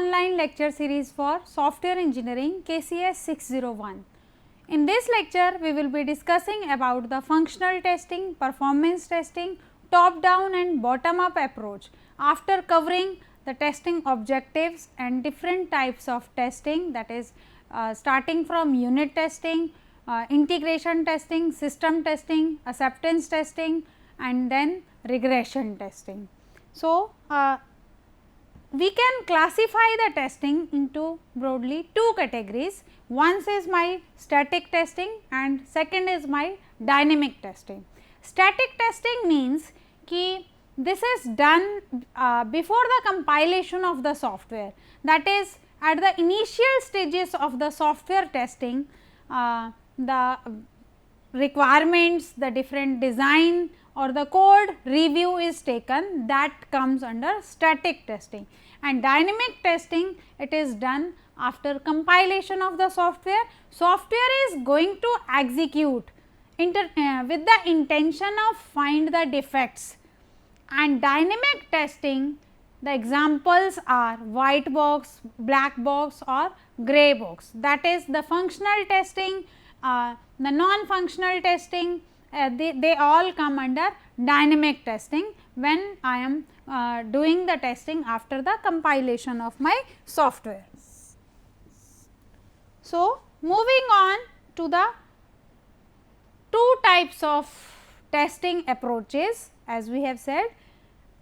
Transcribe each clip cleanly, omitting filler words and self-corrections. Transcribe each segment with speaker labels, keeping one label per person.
Speaker 1: online lecture series for software engineering KCS 601. In this lecture, we will be discussing about the functional testing, performance testing, top down and bottom up approach. After covering the testing objectives and different types of testing, that is starting from unit testing, integration testing, system testing, acceptance testing and then regression testing. So, we can classify the testing into broadly two categories. One is my static testing and second is my dynamic testing. Static testing means ki this is done before the compilation of the software, that is at the initial stages of the software testing, the requirements, the different design or the code review is taken, that comes under static testing. And dynamic testing, it is done after compilation of the software. Software is going to execute with the intention of find the defects, and dynamic testing, the examples are white box, black box or grey box. That is the functional testing, the non-functional testing, they all come under dynamic testing when I am doing the testing after the compilation of my software. So, moving on to the two types of testing approaches, as we have said,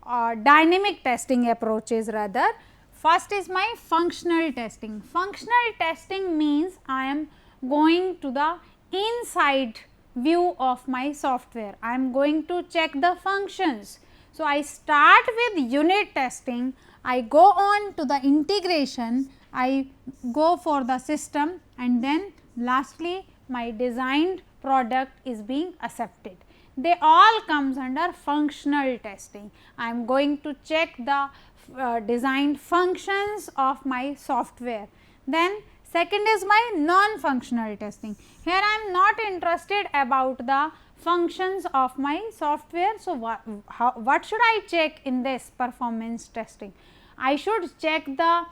Speaker 1: dynamic testing approaches rather. First is my functional testing. Functional testing means I am going to the inside view of my software. I am going to check the functions. So, I start with unit testing, I go on to the integration, I go for the system and then lastly my designed product is being accepted. They all comes under functional testing. I am going to check the designed functions of my software. Then second is my non-functional testing. Here I am not interested about the functions of my software. So, what should I check in this performance testing? I should check the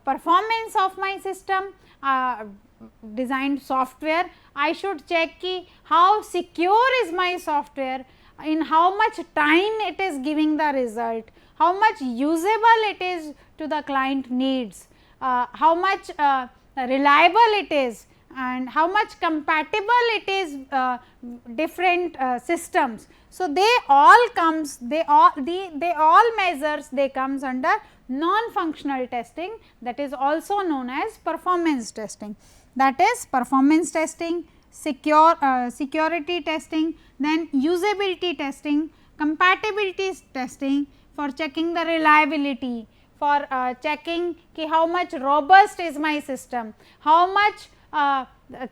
Speaker 1: performance of my system, designed software. I should check ki how secure is my software, in how much time it is giving the result, how much usable it is to the client needs, how much reliable it is and how much compatible it is different systems. So, they all comes, they all measures, they comes under non-functional testing, that is also known as performance testing. That is performance testing, security testing, then usability testing, compatibility testing for checking the reliability, for checking ki how much robust is my system, how much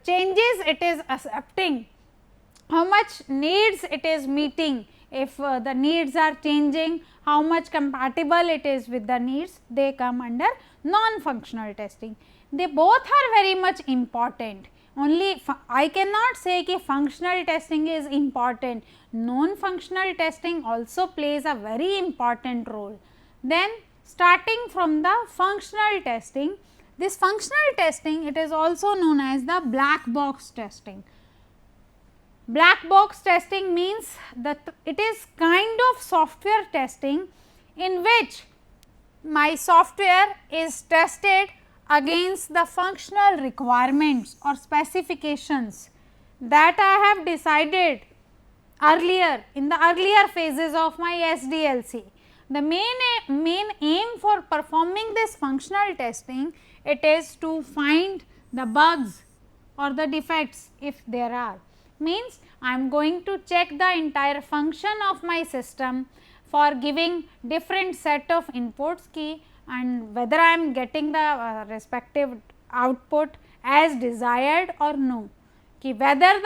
Speaker 1: changes it is accepting, how much needs it is meeting. If the needs are changing, how much compatible it is with the needs, they come under non-functional testing. They both are very much important. Only I cannot say ki functional testing is important, non-functional testing also plays a very important role. Then starting from the functional testing, this functional testing, it is also known as the black box testing. Black box testing means that it is kind of software testing in which my software is tested against the functional requirements or specifications that I have decided earlier in the earlier phases of my SDLC. The main aim for performing this functional testing, it is to find the bugs or the defects if there are. Means I am going to check the entire function of my system for giving different set of inputs key and whether I am getting the respective output as desired or no, ki whether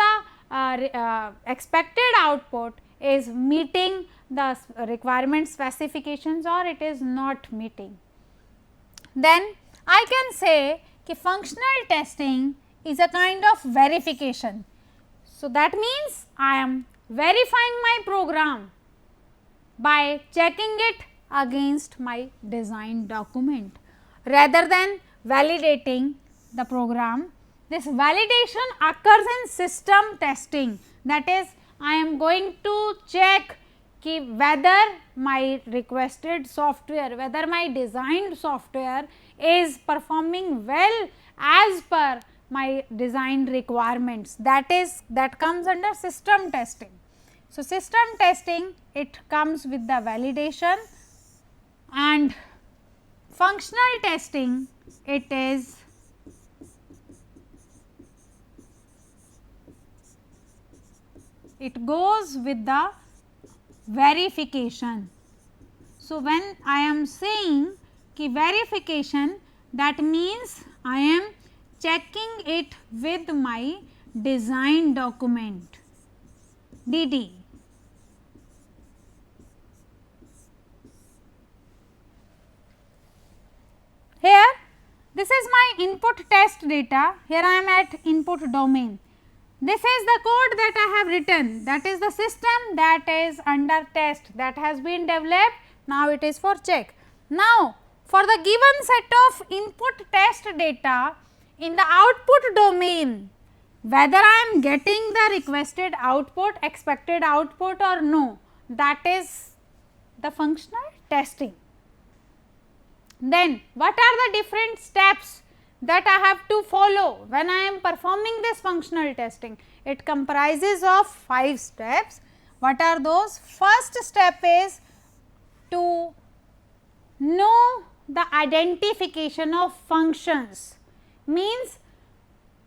Speaker 1: the expected output is meeting the requirement specifications or it is not meeting. Then I can say ki functional testing is a kind of verification. So, that means I am verifying my program by checking it against my design document. rather than validating the program. This validation occurs in system testing, that is, I am going to check ki whether my requested software, whether my designed software is performing well as per my designed requirements, that comes under system testing. So, system testing, it comes with the validation, and functional testing, it goes with the verification. So, when I am saying ki verification, that means I am checking it with my design document DD. Here this is my input test data, here I am at input domain. This is the code that I have written, that is the system that is under test, that has been developed, now it is for check. Now, for the given set of input test data in the output domain, whether I am getting the requested output, expected output or no, that is the functional testing. Then what are the different steps that I have to follow when I am performing this functional testing? It comprises of 5 steps. What are those? First step is to know the identification of functions, means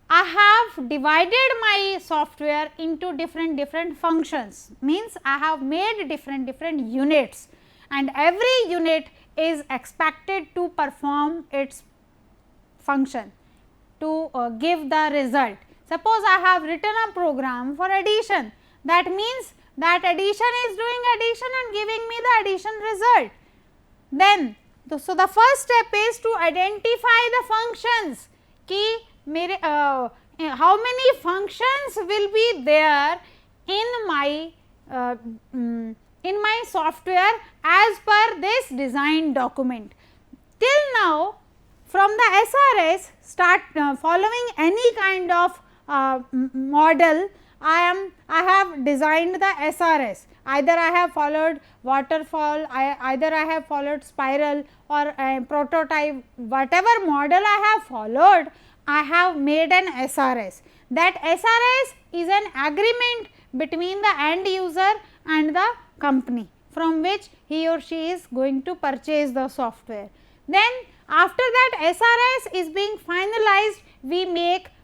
Speaker 1: I have divided my software into different functions, means I have made different units, and every unit is expected to perform its function to give the result. Suppose I have written a program for addition, that means that addition is doing addition and giving me the addition result. Then, so the first step is to identify the functions, ki mere, how many functions will be there in my software as per this design document. Till now, from the SRS, start following any kind of model, I have designed the SRS, either I have followed waterfall, either I have followed spiral or prototype, whatever model I have followed, I have made an SRS. That SRS is an agreement between the end user and the company from which he or she is going to purchase the software. Then after that SRS is being finalized,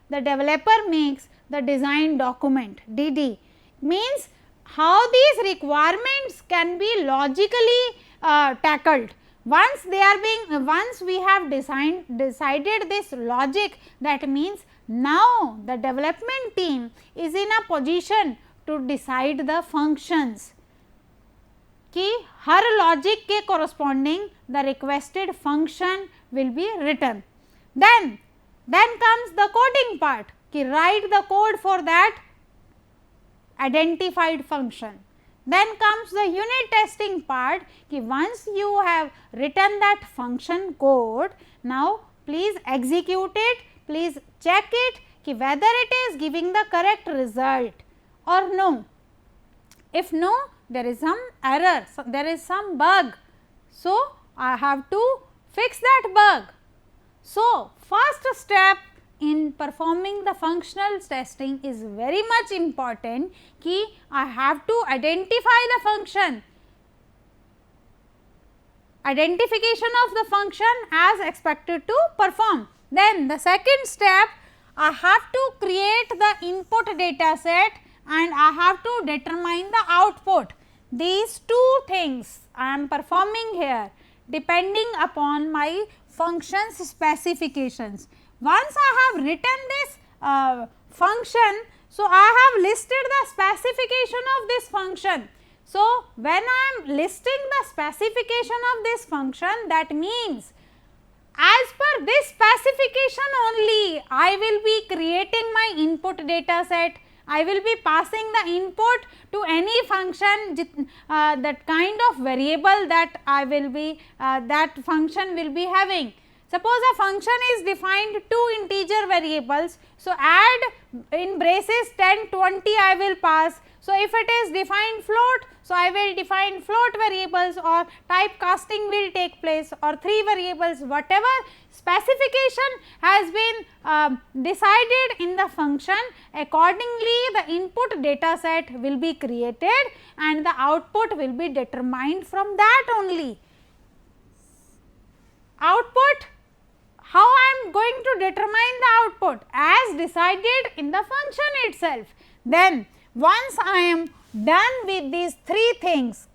Speaker 1: the developer makes the design document DD, means how these requirements can be logically tackled. Once we have decided this logic, that means now the development team is in a position to decide the functions कि हर logic के corresponding the requested function will be written. Then comes the coding part, कि write the code for that identified function. Then comes the unit testing part, कि once you have written that function code, now please execute it, please check it, कि whether it is giving the correct result or no. If no, there is some error, so there is some bug, so I have to fix that bug. So, first step in performing the functional testing is very much important, कि I have to identify the function, identification of the function as expected to perform. Then the second step, I have to create the input data set and I have to determine the output. These two things I am performing here depending upon my function's specifications. Once I have written this function, so I have listed the specification of this function. So, when I am listing the specification of this function, that means as per this specification only I will be creating my input data set, I will be passing the input to any function, that kind of variable that I will be that function will be having. Suppose a function is defined two integer variables. So, add in braces 10, 20 I will pass. So, if it is defined float, so I will define float variables or typecasting will take place or 3 variables, whatever specification has been decided in the function, accordingly the input data set will be created and the output will be determined from that only. Output, how I am going to determine the output? As decided in the function itself. Then once I am done with these 3 things,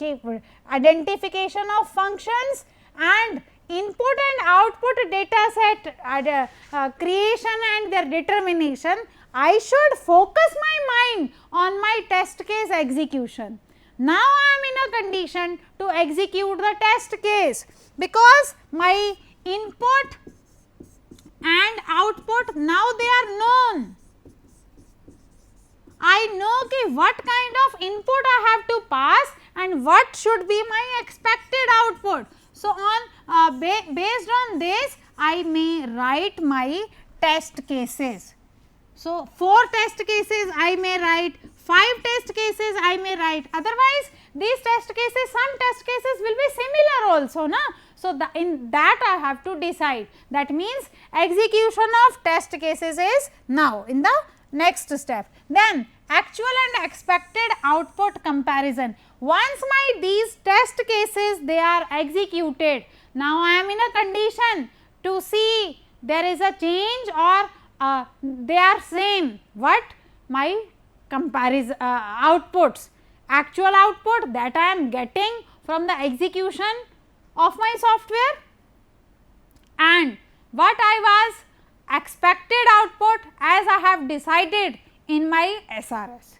Speaker 1: identification of functions and input and output data set creation and their determination, I should focus my mind on my test case execution. Now, I am in a condition to execute the test case, because my input and output now they are known. I know ki what kind of input I have to pass and what should be my expected output. So, on based on this I may write my test cases. So, 4 test cases I may write, 5 test cases I may write, otherwise these test cases, some test cases will be similar also, na. So, in that I have to decide, that means execution of test cases is now in the next step. Then actual and expected output comparison. Once my these test cases they are executed, now I am in a condition to see there is a change or they are same. What? My comparison outputs, actual output that I am getting from the execution of my software and what I was expected output as I have decided in my SRS.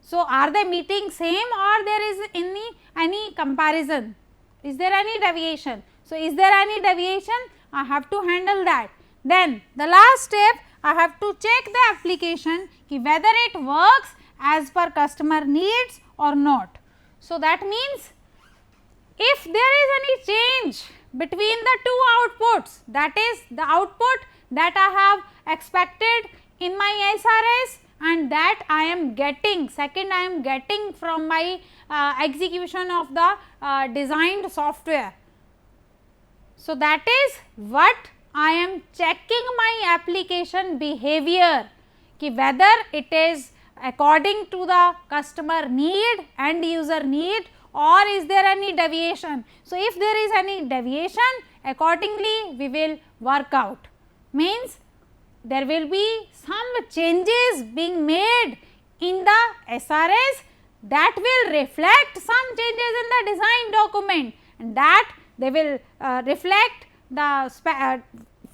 Speaker 1: So, are they meeting same or there is any comparison? Is there any deviation? So, is there any deviation? I have to handle that. Then the last step, I have to check the application ki whether it works as per customer needs or not. So, that means if there is any change between the 2 outputs, that is the output that I have expected in my SRS and that I am getting, second I am getting from my execution of the designed software. So, that is what I am checking my application behavior, ki whether it is according to the customer need, end user need, or is there any deviation. So, if there is any deviation, accordingly we will work out, means there will be some changes being made in the SRS that will reflect some changes in the design document, and that they will reflect the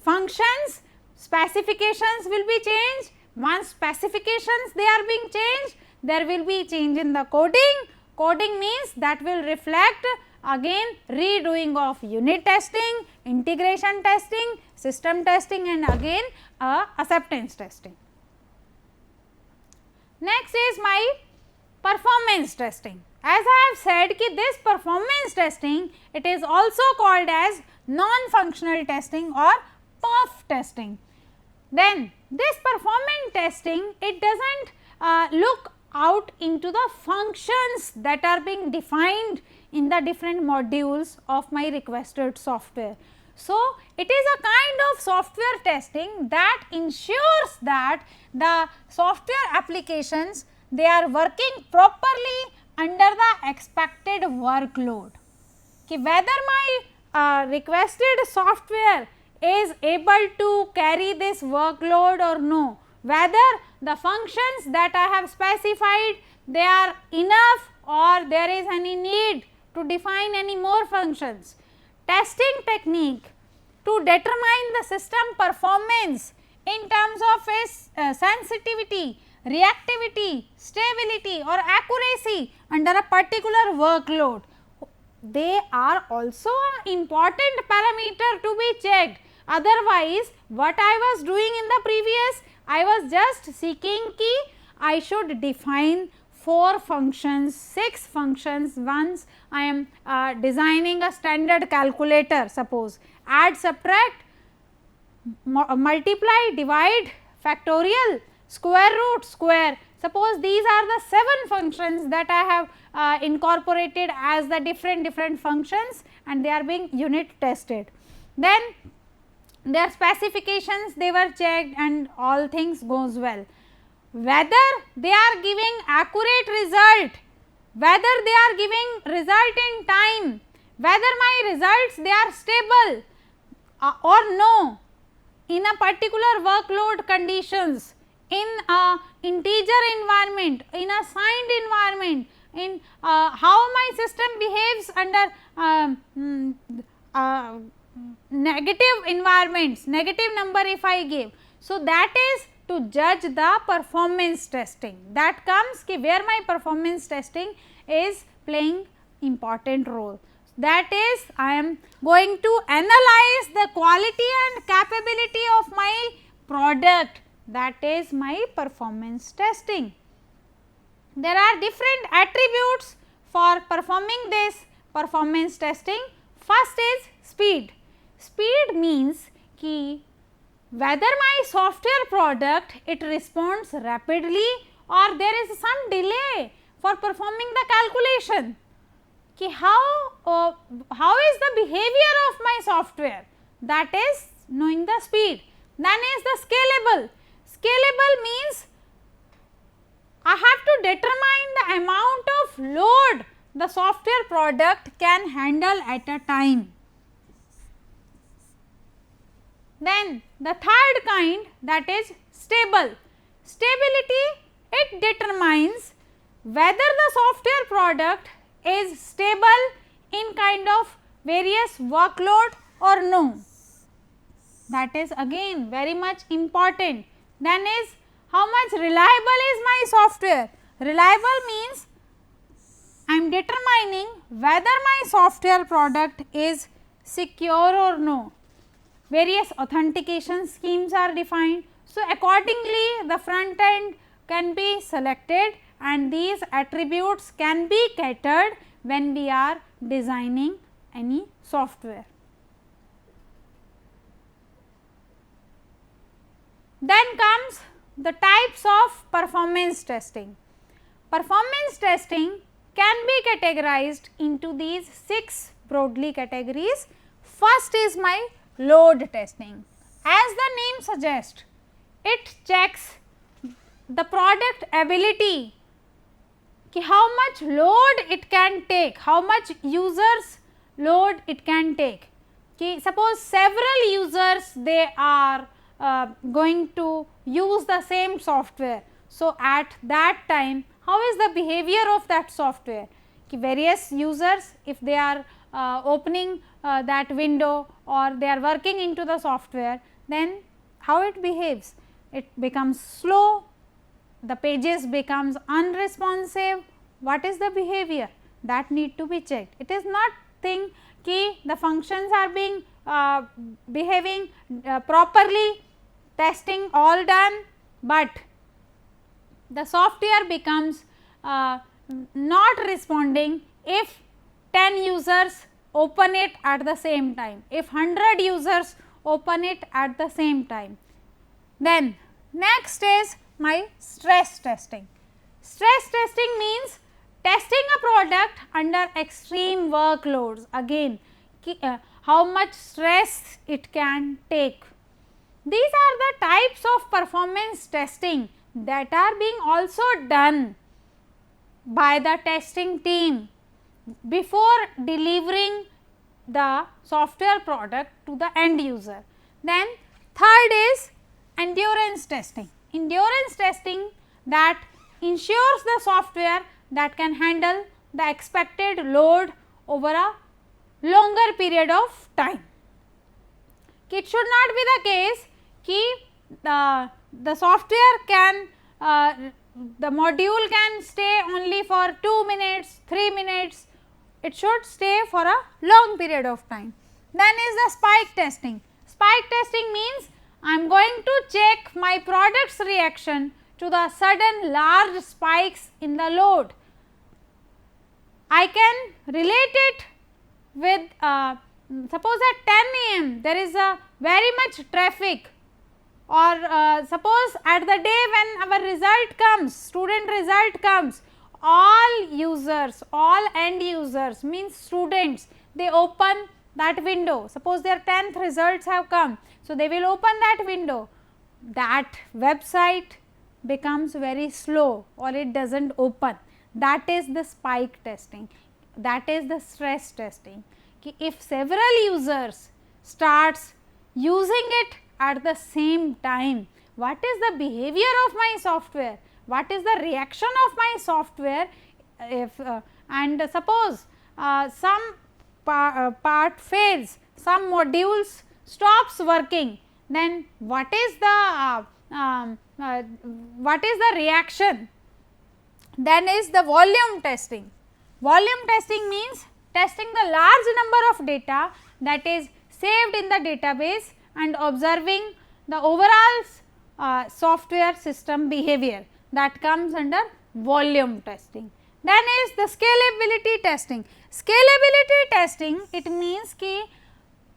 Speaker 1: functions, specifications will be changed. Once specifications they are being changed, there will be change in the coding. Coding means that will reflect again redoing of unit testing, integration testing, system testing and again acceptance testing. Next is my performance testing. As I have said ki this performance testing, it is also called as non-functional testing or perf testing. Then this performance testing, it does not look out into the functions that are being defined in the different modules of my requested software. So, it is a kind of software testing that ensures that the software applications they are working properly under the expected workload, ki whether my requested software is able to carry this workload or no, whether the functions that I have specified they are enough or there is any need to define any more functions. Testing technique to determine the system performance in terms of its sensitivity, reactivity, stability or accuracy under a particular workload. They are also an important parameter to be checked. Otherwise, what I was doing in the previous, I was just seeking ki I should define 4 functions, 6 functions once I am designing a standard calculator, suppose add, subtract, multiply, divide, factorial, square root, square. Suppose these are the 7 functions that I have incorporated as the different functions, and they are being unit tested. Then their specifications, they were checked and all things goes well. Whether they are giving accurate result, whether they are giving result in time, whether my results they are stable or no in a particular workload conditions, in a integer environment, in a signed environment, in how my system behaves under negative environments, negative number if I give. So, that is to judge the performance testing, that comes ki where my performance testing is playing important role. That is, I am going to analyze the quality and capability of my product, that is my performance testing. There are different attributes for performing this performance testing. First is speed. Speed means ki whether my software product it responds rapidly or there is some delay for performing the calculation, ki how is the behavior of my software, that is knowing the speed. Then is the scalable. Scalable means I have to determine the amount of load the software product can handle at a time. Then the third kind, that is stable. Stability, it determines whether the software product is stable in kind of various workload or no. That is again very much important. Then is how much reliable is my software. Reliable means I am determining whether my software product is secure or no. Various authentication schemes are defined. So, accordingly the front end can be selected and these attributes can be catered when we are designing any software. Then comes the types of performance testing. Performance testing can be categorized into these 6 broadly categories. First is my load testing. As the name suggests, it checks the product ability, ki how much load it can take, how much users load it can take. Ki suppose several users they are going to use the same software. So, at that time how is the behavior of that software, ki various users if they are opening that window or they are working into the software, then how it behaves, it becomes slow, the pages becomes unresponsive. What is the behavior, that need to be checked. It is not thing ki the functions are being behaving properly, testing all done, but the software becomes not responding if 10 users open it at the same time, if 100 users open it at the same time. Then next is my stress testing. Stress testing means testing a product under extreme workloads, again how much stress it can take. These are the types of performance testing that are being also done by the testing team before delivering the software product to the end user. Then third is endurance testing. Endurance testing that ensures the software that can handle the expected load over a longer period of time. It should not be the case ki the software can the module can stay only for 2 minutes, 3 minutes, it should stay for a long period of time. Then is the spike testing. Spike testing means I am going to check my product's reaction to the sudden large spikes in the load. I can relate it with suppose at 10 a.m. there is a very much traffic, or suppose at the day when our result comes, student result comes, all users, all end users means students, they open that window. Suppose their 10th results have come, so they will open that window. That website becomes very slow or it does not open. That is the spike testing, that is the stress testing. If several users starts using it at the same time, what is the behavior of my software, what is the reaction of my software, if and suppose some part fails, some modules stops working, then what is the reaction? Then is the volume testing. Volume testing means testing the large number of data that is saved in the database and observing the overall software system behavior, that comes under volume testing. Then is the scalability testing. Scalability testing, it means ki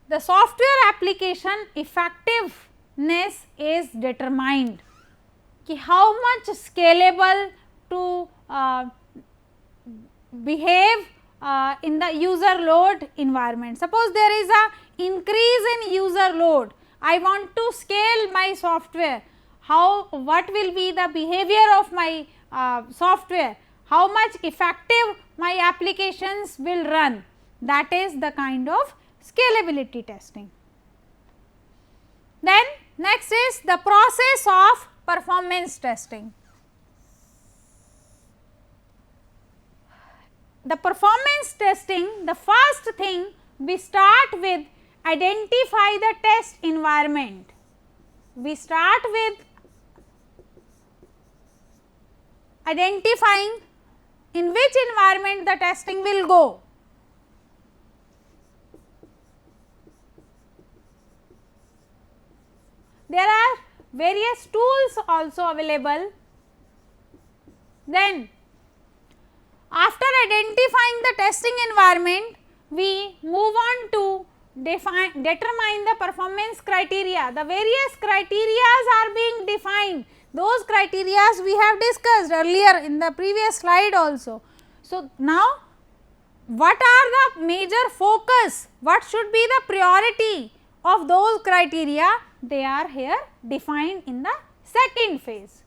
Speaker 1: the software application effectiveness is determined, ki how much scalable to behave in the user load environment. Suppose there is a increase in user load, I want to scale my software, what will be the behavior of my software, how much effective my applications will run, that is the kind of scalability testing. Then next is the process of performance testing. The performance testing, the first thing we start with identify the test environment. We start with identifying in which environment the testing will go. There are various tools also available. Then after identifying the testing environment, we move on to determine the performance criteria. The various criteria are being defined, those criteria we have discussed earlier in the previous slide also. So now what are the major focus, what should be the priority of those criteria, they are here defined in the second phase.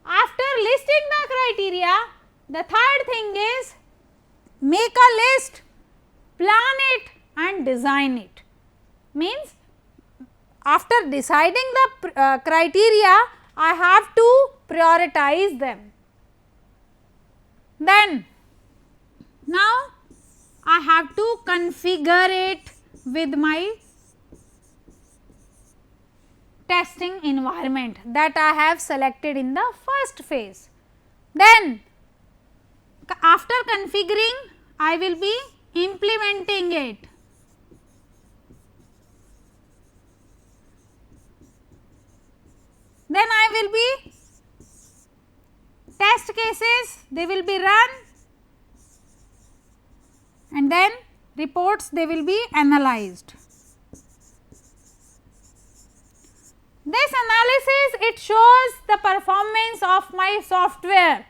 Speaker 1: After listing the criteria, the third thing is make a list, plan it and design it. Means after deciding the criteria, I have to prioritize them. Then now I have to configure it with my testing environment that I have selected in the first phase. Then after configuring, I will be implementing it. Then I will be test cases, they will be run, and then reports, they will be analyzed. This analysis, it shows the performance of my software.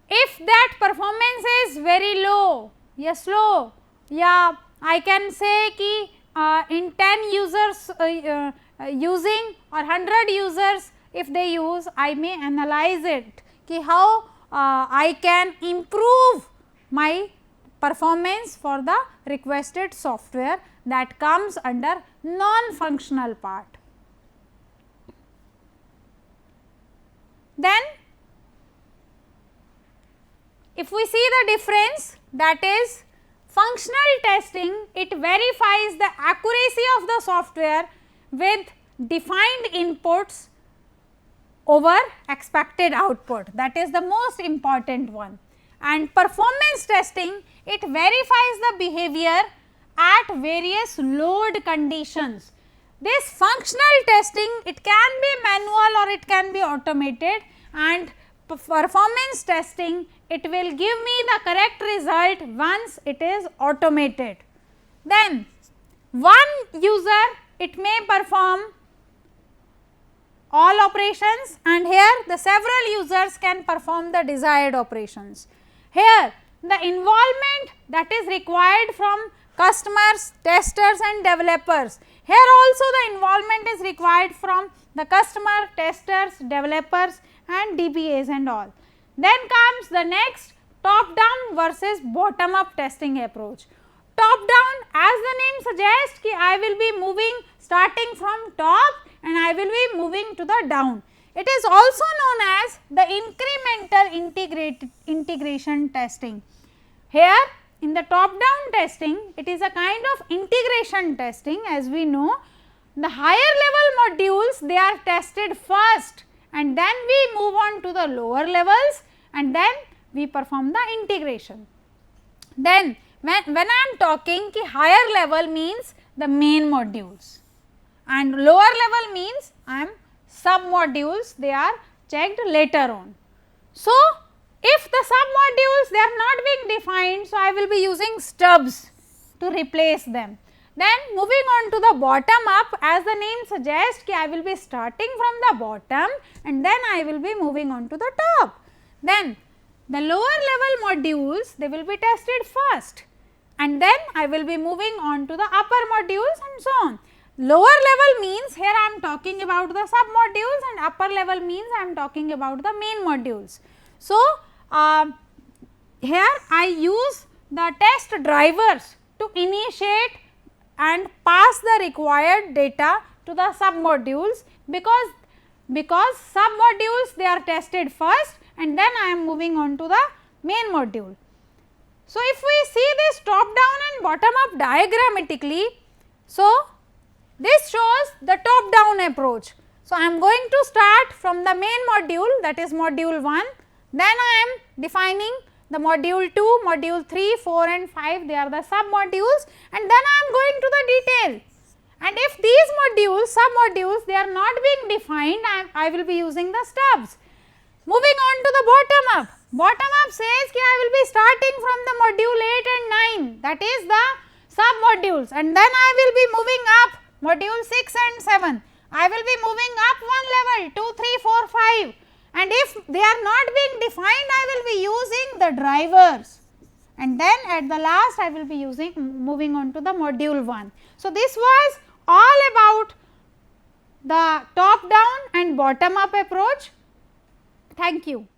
Speaker 1: If that performance is very low, slow, I can say ki in 10 users using or 100 users if they use, I may analyze it ki how I can improve my performance for the requested software, that comes under non-functional part. Then if we see the difference, that is functional testing, it verifies the accuracy of the software with defined inputs over expected output, that is the most important one. And performance testing, it verifies the behavior at various load conditions. This functional testing, it can be manual or it can be automated, and performance testing, it will give me the correct result once it is automated. Then one user, it may perform all operations, and here the several users can perform the desired operations. Here the involvement that is required from customers, testers and developers, here also the involvement is required from the customer, testers, developers and DBAs and all. Then comes the next, top down versus bottom up testing approach. Top down, as the name suggests, ki I will be moving starting from top and I will be moving to the down. It is also known as the incremental integration testing. Here in the top down testing, it is a kind of integration testing. As we know, the higher level modules, they are tested first and then we move on to the lower levels and then we perform the integration. Then when I am talking ki higher level means the main modules and lower level means I am sub modules, they are checked later on. So if the sub modules, they are not being defined, so I will be using stubs to replace them. Then moving on to the bottom up, as the name suggests ki I will be starting from the bottom and then I will be moving on to the top. Then the lower level modules, they will be tested first and then I will be moving on to the upper modules and so on. Lower level means here I am talking about the sub modules and upper level means I am talking about the main modules. So here I use the test drivers to initiate and pass the required data to the sub modules, because sub modules, they are tested first and then I am moving on to the main module. So if we see this top down and bottom up diagrammatically, so this shows the top down approach. So I am going to start from the main module, that is module 1, then I am defining the module 2, module 3, 4 and 5, they are the sub modules and then I am going to the detail. And if these modules, sub modules, they are not being defined, I will be using the stubs. Moving on to the bottom up. Bottom up says ki I will be starting from the module 8 and 9, that is the sub modules, and then I will be moving up module 6 and 7. I will be moving up one level 2, 3, 4, 5. And if they are not being defined, I will be using the drivers and then at the last I will be moving on to the module 1. So this was all about the top down and bottom up approach. Thank you.